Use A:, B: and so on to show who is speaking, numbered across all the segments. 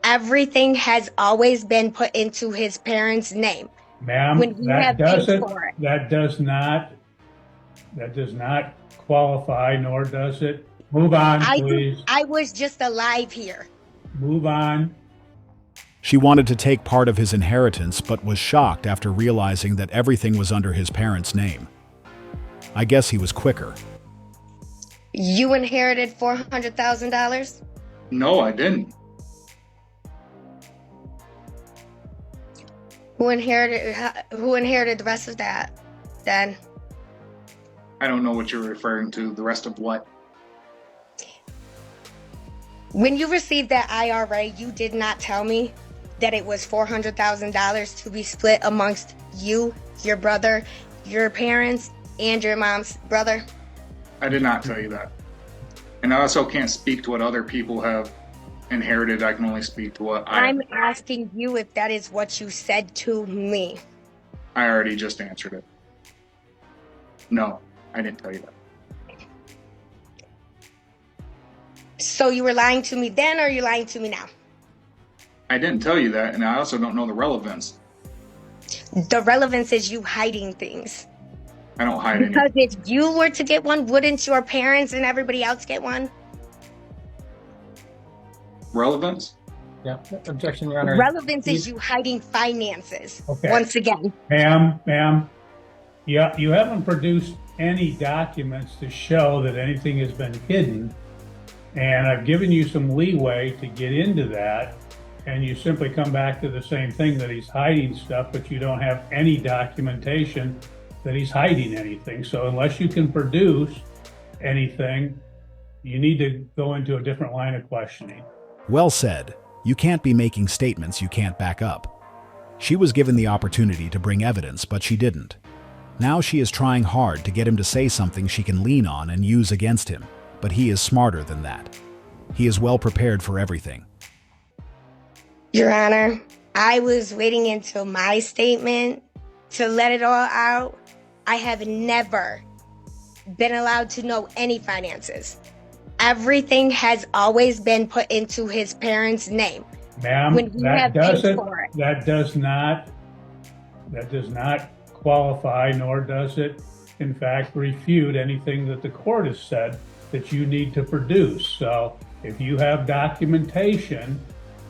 A: Everything has always been put into his parents' name
B: Ma'am,
A: when we have paid for it.
B: that does not qualify, nor does it. Move on, please.
A: I was just alive here.
B: Move on.
C: She wanted to take part of his inheritance, but was shocked after realizing that everything was under his parents' name. I guess he was quicker.
A: You inherited $400,000?
D: No, I didn't.
A: Who inherited the rest of that then?
D: I don't know what you're referring to. The rest of what?
A: When you received that IRA, you did not tell me that it was $400,000 to be split amongst you, your brother, your parents, and your mom's brother.
D: I did not tell you that. And I also can't speak to what other people have inherited. I can only speak to what
A: I'm asking you if that is what you said to me.
D: I already just answered it. No, I didn't tell you that.
A: So you were lying to me then, or are you lying to me now?
D: I didn't tell you that, and I also don't know the relevance.
A: The relevance is you hiding things.
D: I don't hide anything.
A: Because if you were to get one, wouldn't your parents and everybody else get one?
D: Relevance?
E: Yeah, objection, Your Honor.
A: Relevance is you hiding finances.
B: Okay.
A: Once again.
B: Ma'am, yeah, you haven't produced any documents to show that anything has been hidden. And I've given you some leeway to get into that. And you simply come back to the same thing, that he's hiding stuff, but you don't have any documentation that he's hiding anything. So unless you can produce anything, you need to go into a different line of questioning.
C: Well said. You can't be making statements you can't back up. She was given the opportunity to bring evidence, but she didn't. Now she is trying hard to get him to say something she can lean on and use against him, but he is smarter than that. He is well prepared for everything.
A: Your Honor, I was waiting until my statement to let it all out. I have never been allowed to know any finances. Everything has always been put into his parents' name.
B: Ma'am, that does not qualify, nor does it, in fact, refute anything that the court has said that you need to produce. So if you have documentation,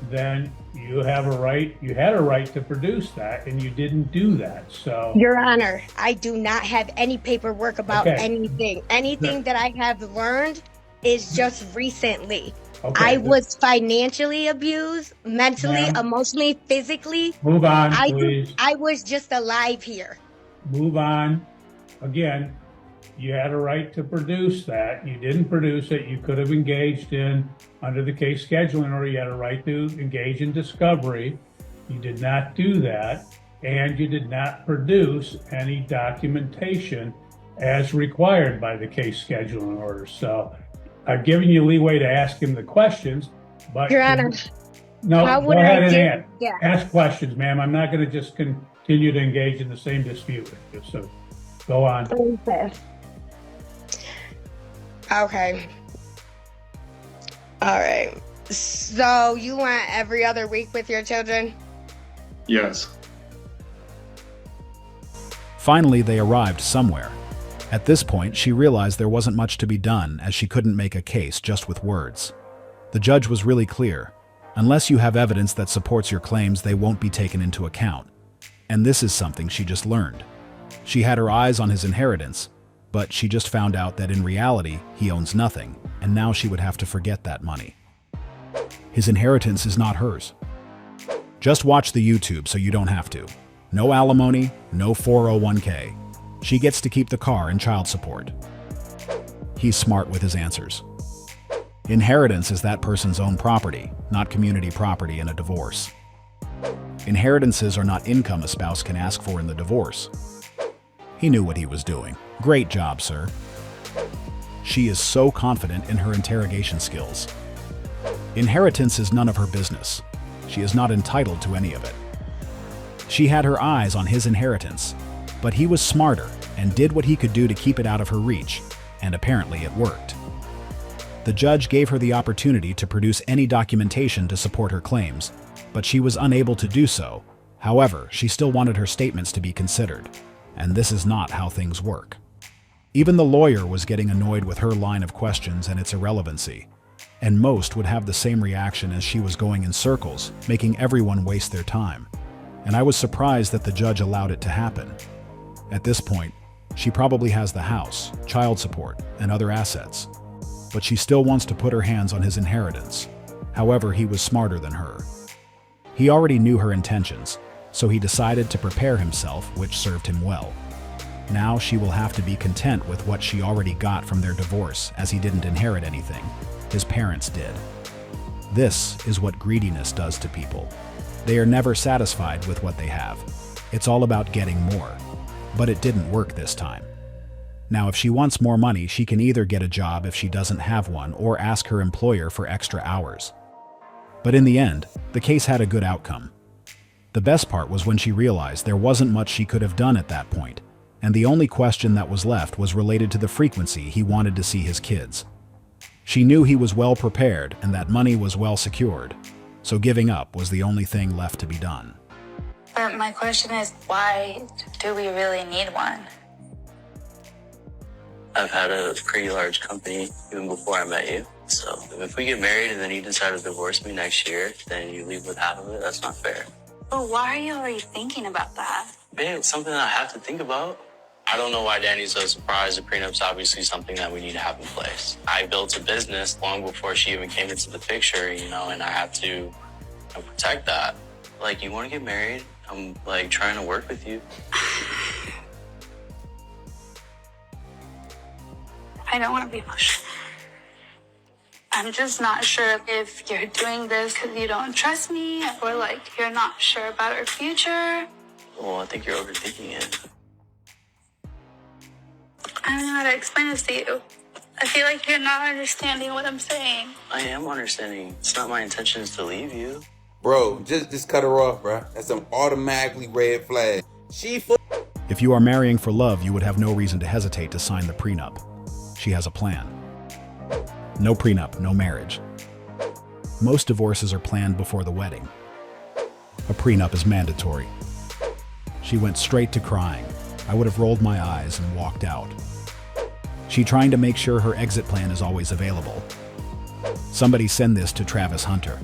B: then you had a right to produce that, and you didn't do that. So,
A: Your Honor, I do not have any paperwork about anything. Anything that I have learned is just recently.
B: Okay.
A: I was financially abused, mentally, emotionally, physically.
B: Move on, please.
A: I was just alive here.
B: Move on. Again, you had a right to produce that. You didn't produce it. You could have engaged in, under the case scheduling order, you had a right to engage in discovery. You did not do that, and you did not produce any documentation as required by the case scheduling order. So I've given you leeway to ask him the questions, but
A: Your Honor,
B: no, go ahead and ask questions, ma'am. I'm not going to just continue to engage in the same dispute with you. So go on.
A: Okay. All right. So you want every other week with your children?
D: Yes.
C: Finally, they arrived somewhere. At this point, she realized there wasn't much to be done, as she couldn't make a case just with words. The judge was really clear. Unless you have evidence that supports your claims, they won't be taken into account. And this is something she just learned. She had her eyes on his inheritance, but she just found out that in reality, he owns nothing, and now she would have to forget that money. His inheritance is not hers. Just watch the YouTube so you don't have to. No alimony, no 401k. She gets to keep the car and child support. He's smart with his answers. Inheritance is that person's own property, not community property in a divorce. Inheritances are not income a spouse can ask for in the divorce. He knew what he was doing. Great job, sir. She is so confident in her interrogation skills. Inheritance is none of her business. She is not entitled to any of it. She had her eyes on his inheritance, but he was smarter and did what he could do to keep it out of her reach, and apparently it worked. The judge gave her the opportunity to produce any documentation to support her claims, but she was unable to do so. However, she still wanted her statements to be considered, and this is not how things work. Even the lawyer was getting annoyed with her line of questions and its irrelevancy, and most would have the same reaction as she was going in circles, making everyone waste their time. And I was surprised that the judge allowed it to happen. At this point, she probably has the house, child support, and other assets, but she still wants to put her hands on his inheritance. However, he was smarter than her. He already knew her intentions, so he decided to prepare himself, which served him well. Now she will have to be content with what she already got from their divorce, as he didn't inherit anything. His parents did. This is what greediness does to people. They are never satisfied with what they have. It's all about getting more. But it didn't work this time. Now, if she wants more money, she can either get a job if she doesn't have one or ask her employer for extra hours. But in the end, the case had a good outcome. The best part was when she realized there wasn't much she could have done at that point, and the only question that was left was related to the frequency he wanted to see his kids. She knew he was well prepared and that money was well secured, so giving up was the only thing left to be done.
F: But my question is, why do we really need one?
G: I've had a pretty large company even before I met you. So if we get married and then you decide to divorce me next year, then you leave with half of it, that's not fair.
F: But why are you already thinking about that?
G: Babe, it's something that I have to think about. I don't know why Danny's so surprised. The prenup's obviously something that we need to have in place. I built a business long before she even came into the picture, and I have to protect that. Like, you want to get married? I'm trying to work with you.
F: I don't want to be emotional. I'm just not sure if you're doing this because you don't trust me or you're not sure about our future.
G: Well, I think you're overthinking it.
F: I don't know how to explain this to you. I feel like you're not understanding what I'm saying.
G: I am understanding. It's not my intentions to leave you.
H: Bro, just cut her off, bro. That's an automatically red flag.
C: If you are marrying for love, you would have no reason to hesitate to sign the prenup. She has a plan. No prenup, no marriage. Most divorces are planned before the wedding. A prenup is mandatory. She went straight to crying. I would have rolled my eyes and walked out. She trying to make sure her exit plan is always available. Somebody send this to Travis Hunter.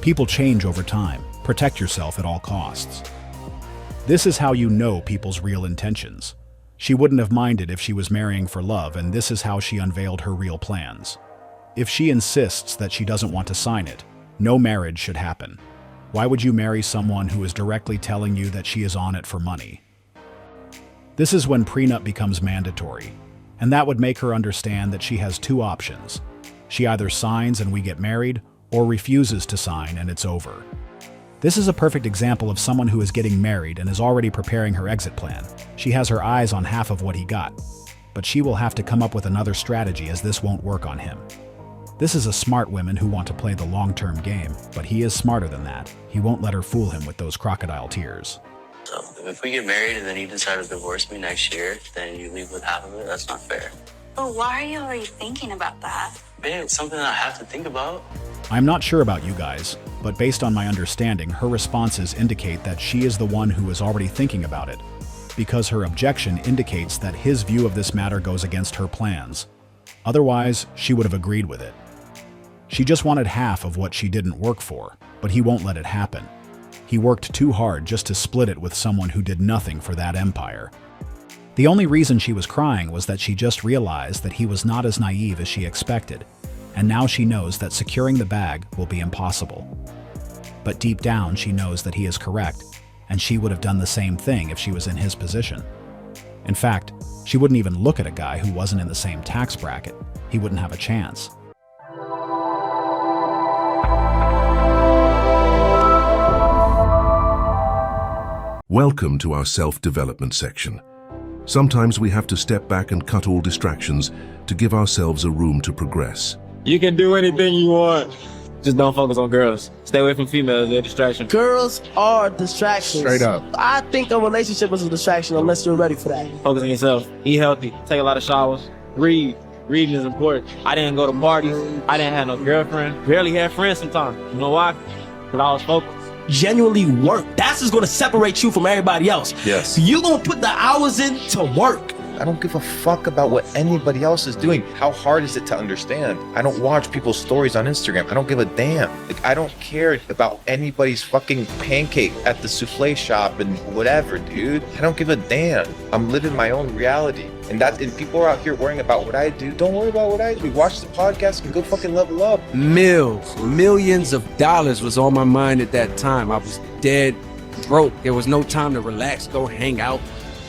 C: People change over time. Protect yourself at all costs. This is how you know people's real intentions. She wouldn't have minded if she was marrying for love, and this is how she unveiled her real plans. If she insists that she doesn't want to sign it, no marriage should happen. Why would you marry someone who is directly telling you that she is on it for money? This is when prenup becomes mandatory, and that would make her understand that she has two options. She either signs and we get married, or refuses to sign and it's over. This is a perfect example of someone who is getting married and is already preparing her exit plan. She has her eyes on half of what he got, but she will have to come up with another strategy as this won't work on him. This is a smart woman who want to play the long-term game, but he is smarter than that. He won't let her fool him with those crocodile tears.
G: So if we get married and then you decide to divorce me next year, then you leave with half of it, that's not fair.
F: But why are you already thinking about that?
G: Babe, it's something that I have to think about.
C: I'm not sure about you guys, but based on my understanding, her responses indicate that she is the one who is already thinking about it, because her objection indicates that his view of this matter goes against her plans. Otherwise, she would have agreed with it. She just wanted half of what she didn't work for, but he won't let it happen. He worked too hard just to split it with someone who did nothing for that empire. The only reason she was crying was that she just realized that he was not as naive as she expected, and now she knows that securing the bag will be impossible. But deep down, she knows that he is correct, and she would have done the same thing if she was in his position. In fact, she wouldn't even look at a guy who wasn't in the same tax bracket. He wouldn't have a chance.
I: Welcome to our self-development section. Sometimes we have to step back and cut all distractions to give ourselves a room to progress.
E: You can do anything you want. Just don't focus on girls. Stay away from females, they're a distraction.
J: Girls are distractions.
H: Straight up.
J: I think a relationship is a distraction unless you're ready for that.
E: Focus on yourself. Eat healthy. Take a lot of showers. Read. Reading is important. I didn't go to parties. I didn't have no girlfriend. Barely had friends sometimes. You know why? Because I was focused.
J: Genuinely work. That's what's gonna separate you from everybody else.
K: Yes.
J: You gonna put the hours in to work.
K: I don't give a fuck about what anybody else is doing. How hard is it to understand? I don't watch people's stories on Instagram. I don't give a damn. Like, I don't care about anybody's fucking pancake at the souffle shop and whatever, dude. I don't give a damn. I'm living my own reality. And people are out here worrying about what I do. Don't worry about what I do. Watch the podcast and go fucking level up.
L: Millions of dollars was on my mind at that time. I was dead broke. There was no time to relax, go hang out,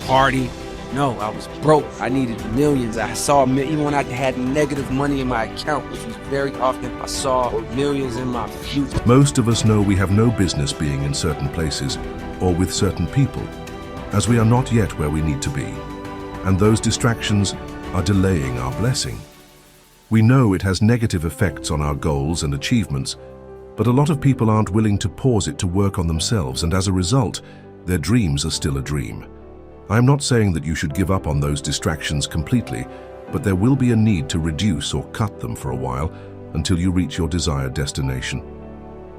L: party. No, I was broke. I needed millions. I saw, even when I had negative money in my account, which was very often, I saw millions in my future.
I: Most of us know we have no business being in certain places or with certain people, as we are not yet where we need to be, and those distractions are delaying our blessing. We know it has negative effects on our goals and achievements, but a lot of people aren't willing to pause it to work on themselves, and as a result, their dreams are still a dream. I am not saying that you should give up on those distractions completely, but there will be a need to reduce or cut them for a while until you reach your desired destination.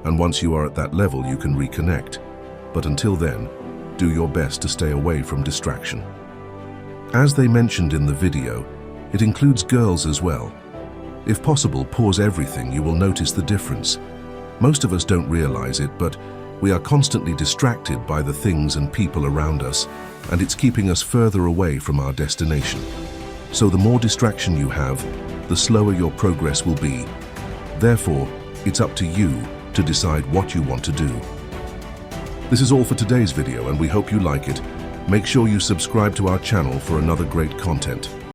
I: And once you are at that level, you can reconnect. But until then, do your best to stay away from distraction. As they mentioned in the video, it includes girls as well. If possible, pause everything. You will notice the difference. Most of us don't realize it, but we are constantly distracted by the things and people around us, and it's keeping us further away from our destination. So the more distraction you have, the slower your progress will be. Therefore, it's up to you to decide what you want to do. This is all for today's video, and we hope you like it. Make sure you subscribe to our channel for another great content.